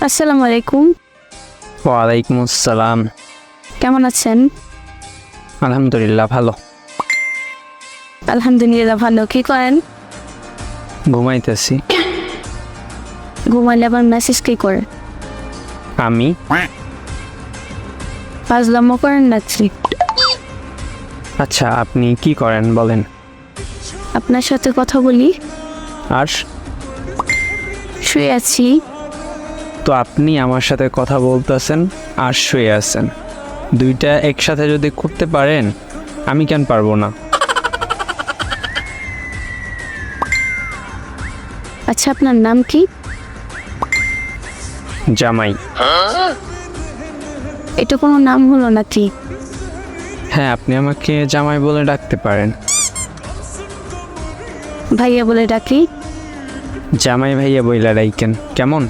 আসসালামু আলাইকুম। ওয়ালাইকুম আসসালাম। কেমন আছেন? আলহামদুলিল্লাহ ভালো। আলহামদুলিল্লাহ ভালো। কি করেন? ঘুমাইতেছি। ঘুমাইলে আবার মেসেজ কি করে? আমি ফাজলামো করেন নাকি? আচ্ছা, আপনি কি করেন বলেন? আপনার সাথে কথা বলি। আর শুয়ে আছি। তো আপনি আমার সাথে কথা বলতেছেন আর শুয়ে আছেন, দুইটা একসাথে যদি করতে পারেন আমি কেন পারবো না? আচ্ছা, আপনার নাম কি? জামাই। এটা কোনো নাম হলো নাকি? হ্যাঁ, আপনি আমাকে জামাই বলে ডাকতে পারেন। ভাইয়া বলে ডাকি? জামাই ভাইয়া বইলা ডাইকেন কেমন?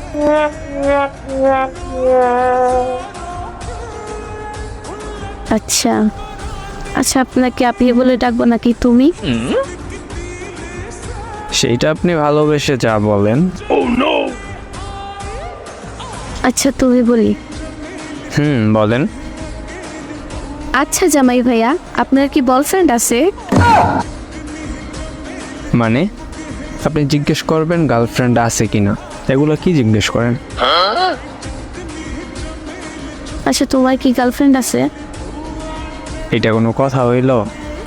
আচ্ছা আচ্ছা, আপনাকে আপনি বলে ডাকবো নাকি তুমি? সেইটা আপনি ভালোবেসে যা বলেন। আচ্ছা, তুমি বলি। বলেন। আচ্ছা জামাই ভাইয়া, আপনার কি বয়ফ্রেন্ড আছে? মানে আপনি জিজ্ঞেস করবেন গার্লফ্রেন্ড আছে কিনা, এগুলো কি জিজ্ঞেস করেন? আচ্ছা, তোমার কি গার্লফ্রেন্ড আছে? এটা কোনো কথা হইল?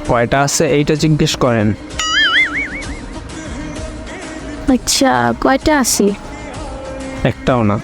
কয়টা আছে এইটা জিজ্ঞেস করেন। আচ্ছা, কয়টা আছে? একটাও না।